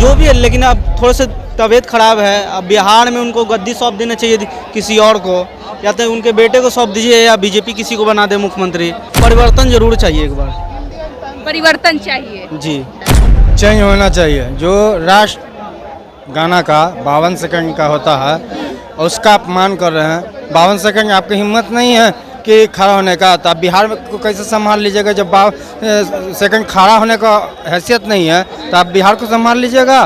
जो भी है, लेकिन अब थोड़े से तबीयत खराब है। अब बिहार में उनको गद्दी सौंप देना चाहिए किसी और को, या तो उनके बेटे को सौंप दीजिए या बीजेपी किसी को बना दे मुख्यमंत्री। परिवर्तन जरूर चाहिए, एक बार परिवर्तन चाहिए जी। चेंज होना चाहिए। जो राष्ट्र गाना का 52 सेकंड का होता है उसका अपमान कर रहे हैं। 52 सेकंड आपकी हिम्मत नहीं है कि खड़ा होने का, तो आप बिहार में को कैसे संभाल लीजिएगा? जब 52 सेकंड खड़ा होने का हैसियत नहीं है तो आप बिहार को संभाल लीजिएगा।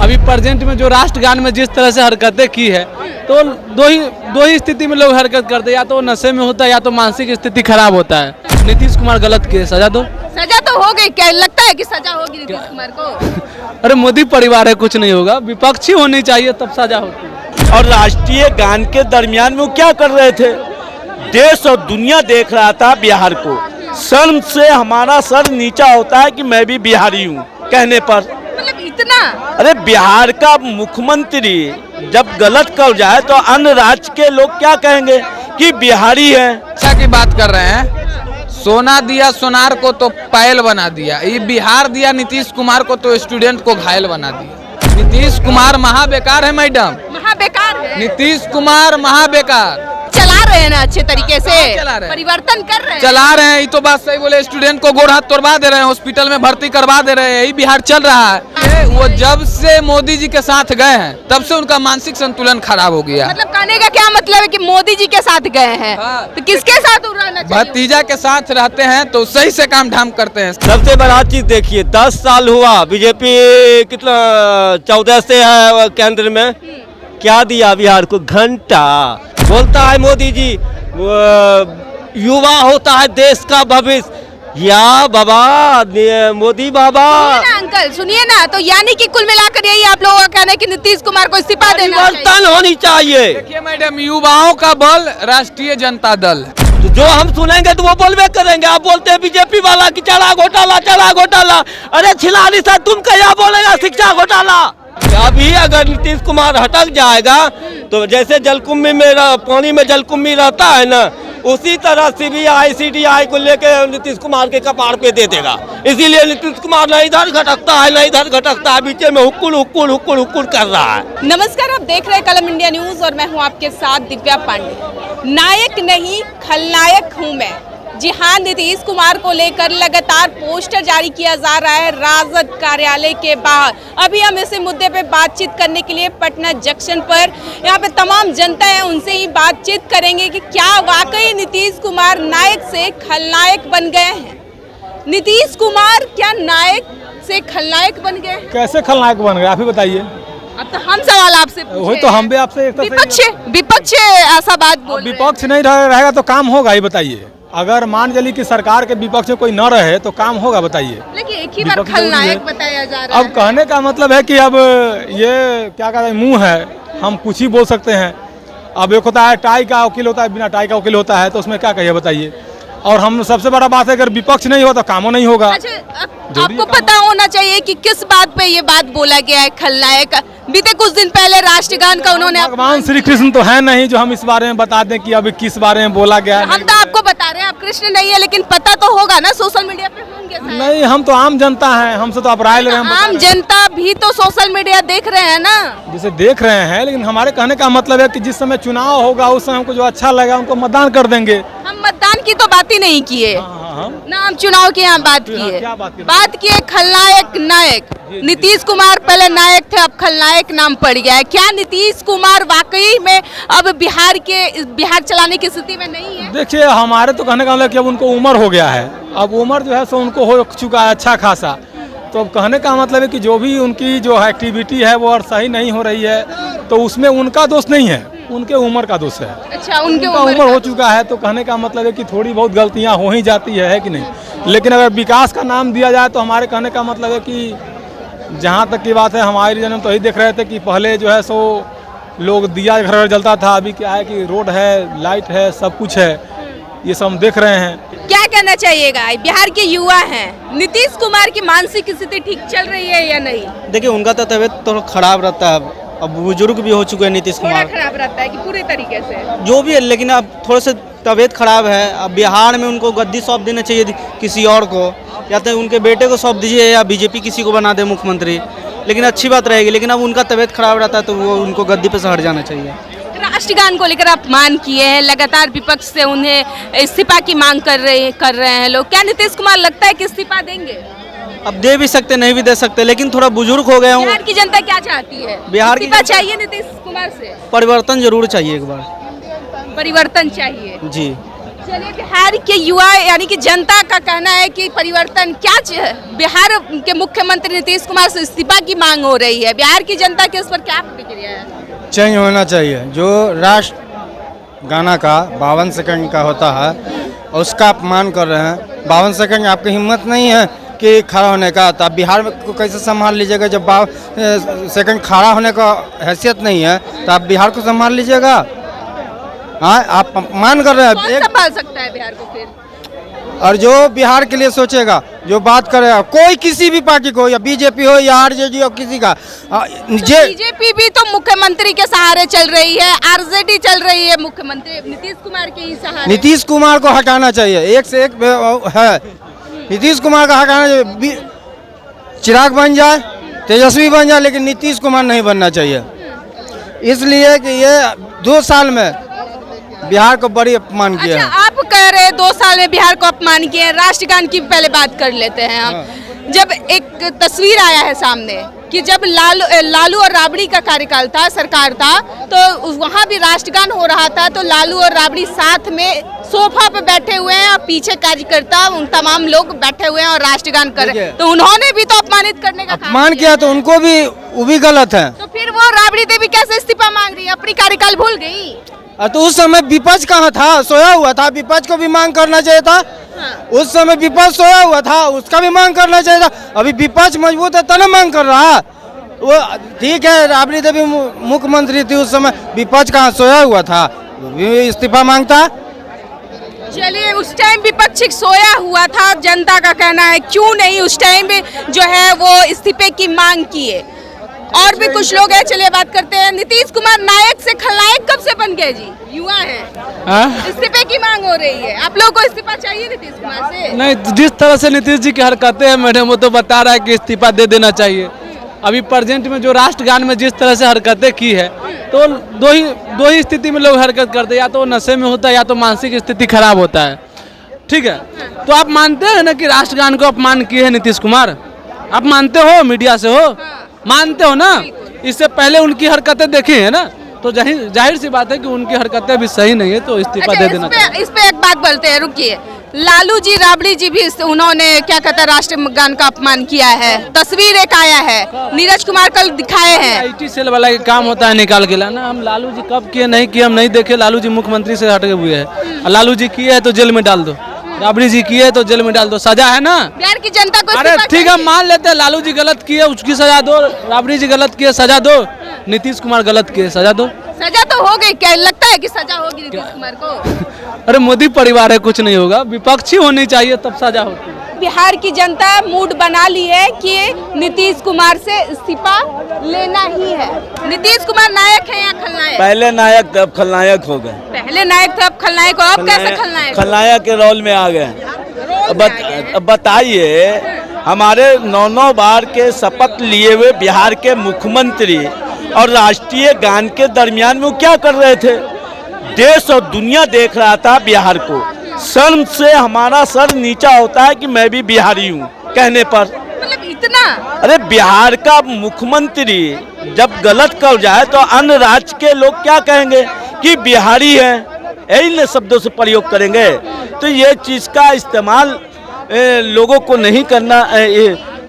अभी प्रेजेंट में जो राष्ट्रगान में जिस तरह से हरकतें की है, तो दो ही स्थिति में लोग हरकत करते हैं, या तो नशे में होता है या तो मानसिक स्थिति खराब होता है। नीतीश कुमार गलत किए, सजा दो। सजा तो हो गई, क्या लगता है कि सजा होगी नीतीश कुमार को? अरे मोदी परिवार है, कुछ नहीं होगा। विपक्षी होनी चाहिए तब सजा होती है। और राष्ट्रीय गान के दरमियान में वो क्या कर रहे थे? देश और दुनिया देख रहा था बिहार को। शर्म से हमारा सर नीचा होता है कि मैं भी बिहारी हूँ कहने पर। मतलब इतना? अरे बिहार का मुख्यमंत्री जब गलत कर जाए तो अन्य राज्य के लोग क्या कहेंगे कि बिहारी है। शिक्षा की बात कर रहे हैं। सोना दिया सोनार को तो पायल बना दिया, ये बिहार दिया नीतीश कुमार को तो स्टूडेंट को घायल बना दिया। नीतीश कुमार महाबेकार है मैडम, महाबेकार है नीतीश कुमार महाबेकार। चला रहे हैं ना अच्छे तरीके से, चला रहे हैं। परिवर्तन कर रहे हैं, चला रहे हैं। ये तो बात सही बोले, स्टूडेंट को गोड़ हाथ तोड़वा दे रहे हैं, हॉस्पिटल में भर्ती करवा दे रहे हैं, यही बिहार चल रहा है। वो जब से मोदी जी के साथ गए हैं तब से उनका मानसिक संतुलन खराब हो गया। मतलब कहने का क्या मतलब है कि मोदी जी के साथ गए हैं? हाँ। तो किसके साथ रहना चाहिए? भतीजा के साथ रहते हैं तो सही से काम धाम करते हैं। सबसे बड़ा चीज देखिए, 10 साल हुआ बीजेपी कितना 14 से है केंद्र में, क्या दिया बिहार को? घंटा। बोलता है मोदी जी युवा होता है देश का भविष्य। या बाबा मोदी बाबा, सुनिए ना अंकल, सुनिए ना, तो यानी कि कुल मिलाकर यही आप लोगों का कहना है कि नीतीश कुमार को इस्तीफा देना चाहिए। परिवर्तन होनी चाहिए। देखिए मैडम, युवाओं का बल राष्ट्रीय जनता दल। तो जो हम सुनेंगे तो वो बोलबे करेंगे। आप बोलते हैं बीजेपी वाला कि चढ़ा घोटाला, चढ़ा घोटाला। अरे छिलानी साहब, तुम क्या बोलेगा शिक्षा घोटाला? अभी अगर नीतीश कुमार हटक जाएगा तो जैसे जलकुंभी में पानी में जलकुंभी रहता है ना, उसी तरह सीबीआई सीडीआई को लेके नीतीश कुमार के कपार पे दे देगा। इसीलिए नीतीश कुमार न इधर घटकता है न इधर घटकता है, बीच में हुक्कुल हुक्कुल हुक्कुल हुक्कुल कर रहा है। नमस्कार, आप देख रहे हैं कलम इंडिया न्यूज और मैं हूं आपके साथ दिव्या पांडे। नायक नहीं खलनायक हूं मैं। जी हाँ, नीतीश कुमार को लेकर लगातार पोस्टर जारी किया जा रहा है राजद कार्यालय के बाहर। अभी हम इसी मुद्दे पे बातचीत करने के लिए पटना जंक्शन पर यहाँ पे तमाम जनता है, उनसे ही बातचीत करेंगे कि क्या वाकई नीतीश कुमार नायक से खलनायक बन गए हैं। नीतीश कुमार क्या नायक से खलनायक बन गए? कैसे खलनायक बन गए आप ही बताइए। अब तो हम सवाल आपसे पूछे। वही तो हम भी आपसे एक विपक्ष ऐसा बात बोल रहे हैं। विपक्ष नहीं रहेगा तो काम होगा ही? बताइए, अगर मान चलिए कि सरकार के विपक्ष में कोई न रहे तो काम होगा? बताइए। लेकिन एक ही बार खलनायक बताया जा रहा है। अब कहने का मतलब है कि अब ये क्या कहते हैं, मुंह है, हम कुछ ही बोल सकते हैं। अब एक होता है टाई का वकील होता है, बिना टाई का वकील होता है, तो उसमें क्या कहिए बताइए। और हम सबसे बड़ा बात है, अगर विपक्ष नहीं हो तो कामों नहीं होगा। अच्छा, आपको पता होना चाहिए कि किस बात पे ये बात बोला गया है खलनायक। बीते कुछ दिन पहले राष्ट्रगान का उन्होंने, भगवान श्री कृष्ण तो है नहीं जो हम इस बारे में बता दें कि अभी किस बारे में बोला गया है। हम तो आपको बता रहे हैं, आप कृष्ण नहीं है, लेकिन पता तो होगा ना, सोशल मीडिया पे होंगे शायद। नहीं, हम तो आम जनता हैं, हमसे तो आप राय ले रहे हैं। आम जनता भी तो सोशल मीडिया देख रहे हैं ना। जिसे देख रहे हैं, लेकिन हमारे कहने का मतलब है कि जिस समय चुनाव होगा उस समय हमको जो अच्छा लगेगा उनको मतदान कर देंगे। हम मतदान की तो बात ही नहीं किए ना, हम चुनाव की यहाँ बात किए। बात किए खलनायक नायक। नीतीश कुमार पहले नायक थे, अब खलनायक नाम पड़ गया है। क्या नीतीश कुमार वाकई में अब बिहार चलाने की स्थिति में नहीं है? देखिए, हमारे तो कहने का मतलब कि अब उनको उम्र हो गया है। अब उम्र जो है सो उनको हो चुका है अच्छा खासा। तो अब कहने का मतलब है कि जो भी उनकी जो एक्टिविटी है वो और सही नहीं हो रही है, तो उसमें उनका दोष नहीं है, उनके उम्र का दोष है। अच्छा, उनके उम्र हो चुका है, तो कहने का मतलब है कि थोड़ी बहुत गलतियां हो ही जाती है कि नहीं। लेकिन अगर विकास का नाम दिया जाए तो हमारे कहने का मतलब है कि जहाँ तक की बात है, हमारे रीजन में तो यही देख रहे थे कि पहले जो है सो लोग दिया घर घर जलता था। अभी क्या है कि रोड है, लाइट है, सब कुछ है, ये सब हम देख रहे हैं। क्या कहना चाहिएगा, बिहार के युवा हैं, नीतीश कुमार की मानसिक स्थिति ठीक चल रही है या नहीं? देखिए, उनका तो तबीयत थोड़ा खराब रहता है। अब बुजुर्ग भी हो चुके हैं नीतीश कुमार। खराब रहता है कि पूरे तरीके से? जो भी है, लेकिन अब थोड़े से तबीयत खराब है। अब बिहार में उनको गद्दी सौंप देना चाहिए किसी और को, या तो उनके बेटे को सौंप दीजिए या बीजेपी किसी को बना दे मुख्यमंत्री। लेकिन अच्छी बात रहेगी। लेकिन अब उनका तबीयत खराब रहता है तो वो उनको गद्दी पे से हट जाना चाहिए। राष्ट्रगान को लेकर अपमान किए हैं, लगातार विपक्ष से उन्हें इस्तीफा की मांग कर रहे हैं लोग। क्या नीतीश कुमार लगता है कि इस्तीफा देंगे? अब दे भी सकते, नहीं भी दे सकते, लेकिन थोड़ा बुजुर्ग हो गए हूँ। बिहार की जनता क्या चाहती है? बिहार की इस्तीफा चाहिए नीतीश कुमार से? परिवर्तन जरूर चाहिए एक बार। परिवर्तन चाहिए जी। चलिए, बिहार के युवा यानी कि जनता का कहना है कि परिवर्तन बिहार के मुख्यमंत्री नीतीश कुमार से इस्तीफा की मांग हो रही है। बिहार की जनता के उस पर क्या प्रतिक्रिया है? चेंज होना चाहिए। जो राष्ट्र गाना का 52 सेकंड का होता है उसका अपमान कर रहे हैं। 52 सेकंड आपकी हिम्मत नहीं है कि खड़ा होने का, तो आप बिहार में को कैसे संभाल लीजिएगा? जब 52 सेकंड खड़ा होने का हैसियत नहीं है तो आप बिहार को संभाल लीजिएगा? हाँ, आप अपमान कर रहे हैं। कौन संभाल सकता है बिहार को फिर? और जो बिहार के लिए सोचेगा, जो बात करेगा, कोई किसी भी पार्टी को, या बीजेपी हो या आरजेडी हो, किसी का बीजेपी भी तो मुख्यमंत्री के सहारे चल रही है, आरजेडी चल रही है, मुख्यमंत्री नीतीश कुमार के ही सहारे। नीतीश कुमार को हटाना चाहिए। एक से एक है, नीतीश कुमार का हटाना चाहिए। चिराग बन जाए, तेजस्वी बन जाए, लेकिन नीतीश कुमार नहीं बनना चाहिए। इसलिए कि ये 2 साल में बिहार को बड़ी अपमान किया है। आप कह रहे 2 साल में बिहार को अपमान किए हैं। राष्ट्रगान की पहले बात कर लेते हैं हम। जब एक तस्वीर आया है सामने कि जब लालू और राबड़ी का कार्यकाल था, सरकार था, तो वहाँ भी राष्ट्रगान हो रहा था, तो लालू और राबड़ी साथ में सोफा पे बैठे हुए हैं और पीछे कार्यकर्ता उन तमाम लोग बैठे हुए हैं और राष्ट्रगान कर रहे हैं। तो उन्होंने भी तो अपमानित करने का अपमान किया, तो उनको भी वो भी गलत है। तो फिर वो राबड़ी देवी कैसे इस्तीफा मांग रही है? अपनी कार्यकाल भूल गई? तो उस समय विपक्ष कहाँ था? सोया हुआ था। विपक्ष को भी मांग करना चाहिए था। हाँ। उस समय विपक्ष सोया हुआ था, उसका भी मांग करना चाहिए था। अभी विपक्ष मजबूत है तो ना मांग कर रहा। वो ठीक है, राबड़ी देवी मुख्यमंत्री थी उस समय, विपक्ष कहाँ सोया हुआ था? वो भी इस्तीफा मांगता। चलिए, उस टाइम विपक्ष सोया हुआ था, जनता का कहना है क्यों नहीं उस टाइम जो है वो इस्तीफे की मांग किए। और भी कुछ लोग हैं, चलिए बात करते हैं। नीतीश कुमार नायक से खलनायक कब से बन गए जी? युवा है, इस्तीफे की मांग हो रही है। आप लोगों को इस्तीफा चाहिए नीतीश कुमार से? नहीं, जिस तरह से नीतीश जी की हरकतें हैं मैडम, वो तो बता रहा है कि इस्तीफा दे देना चाहिए। अभी प्रेजेंट में जो राष्ट्रगान में जिस तरह से हरकतें की है, तो दो ही स्थिति में लोग हरकत करते हैं, या तो नशे में होता है या तो मानसिक स्थिति खराब होता है। ठीक है, तो आप मानते हैं ना कि राष्ट्रगान को अपमान किए हैं नीतीश कुमार? आप मानते हो? मीडिया से हो, मानते हो ना? इससे पहले उनकी हरकतें देखी है ना, तो जाहिर सी बात है कि उनकी हरकतें भी सही नहीं है, तो इस्तीफा दे देना चाहिए। इस पे एक बात बोलते हैं, रुकिए। लालू जी, राबड़ी जी भी उन्होंने क्या कहता है राष्ट्रगान का अपमान किया है। तस्वीर एक आया है, नीरज कुमार कल दिखाए हैं। आईटी सेल वाला का काम होता है निकाल के लाना। हम लालू जी कब किए नहीं किए हम नहीं देखे। लालू जी मुख्यमंत्री से हटे हुए हैं। लालू जी किए है तो जेल में डाल दो, राबड़ी जी किए तो जेल में डाल दो, सजा है ना बिहार की जनता को। अरे ठीक है, मान लेते हैं लालू जी गलत किए, उसकी सजा दो। राबड़ी जी गलत किए, सजा दो। नीतीश कुमार गलत किए, सजा दो। सजा तो हो गई, क्या लगता है कि सजा होगी नीतीश कुमार को? अरे मोदी परिवार है, कुछ नहीं होगा। विपक्षी होनी चाहिए तब सजा होती है। बिहार की जनता मूड बना ली है कि नीतीश कुमार से इस्तीफा लेना ही है। नीतीश कुमार नायक है या खलनायक? पहले नायक थे, अब खलनायक हो गए। पहले नायक थे, अब खलनायक हो। अब कैसे खलनायक? खलनायक के रोल में आ गए। अब बताइए, हमारे 9 बार के शपथ लिए हुए बिहार के मुख्यमंत्री और राष्ट्रीय गान के दरमियान में वो क्या कर रहे थे? देश और दुनिया देख रहा था बिहार को। शर्म से हमारा सर नीचा होता है कि मैं भी बिहारी हूँ कहने पर। मतलब इतना? अरे बिहार का मुख्यमंत्री जब गलत कर जाए तो अन्य राज्य के लोग क्या कहेंगे कि बिहारी है, यही शब्दों से प्रयोग करेंगे। तो ये चीज़ का इस्तेमाल लोगों को नहीं करना,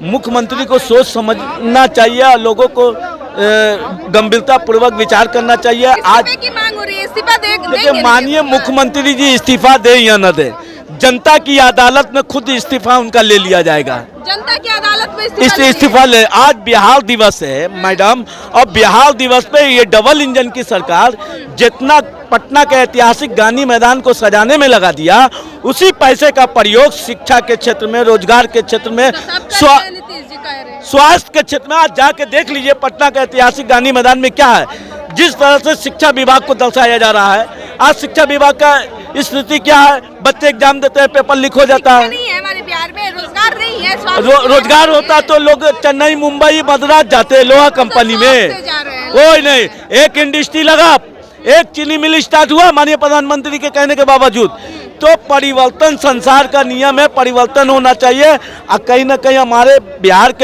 मुख्यमंत्री को सोच समझना चाहिए, लोगों को गंभीरता पूर्वक विचार करना चाहिए। आज की मांग हो रही है, इस्तीफा देखिए, माननीय मुख्यमंत्री जी इस्तीफा दे या न दे, जनता की अदालत में खुद इस्तीफा उनका ले लिया जाएगा। जनता की अदालत में इस्तीफा ले। आज बिहार दिवस है मैडम, और बिहार दिवस पे ये डबल इंजन की सरकार जितना पटना के ऐतिहासिक गांधी मैदान को सजाने में लगा दिया, उसी पैसे का प्रयोग शिक्षा के क्षेत्र में, रोजगार के क्षेत्र में, स्वास्थ्य के क्षेत्र में। आज जाके देख लीजिए पटना के ऐतिहासिक गांधी मैदान में क्या है। जिस तरह से शिक्षा विभाग को दर्शाया जा रहा है, आज शिक्षा विभाग का स्थिति क्या है? बच्चे एग्जाम देते हैं, पेपर लीक हो जाता है। नहीं है हमारे बिहार में, रोजगार नहीं है, रोजगार होता तो लोग चेन्नई, मुंबई, मद्रास जाते लोहा कंपनी में। कोई नहीं, एक इंडस्ट्री लगा, एक चीनी मिल स्टार्ट हुआ माननीय प्रधानमंत्री के कहने के बावजूद। तो परिवर्तन संसार का नियम है, परिवर्तन होना चाहिए। और कहीं ना कहीं हमारे बिहार के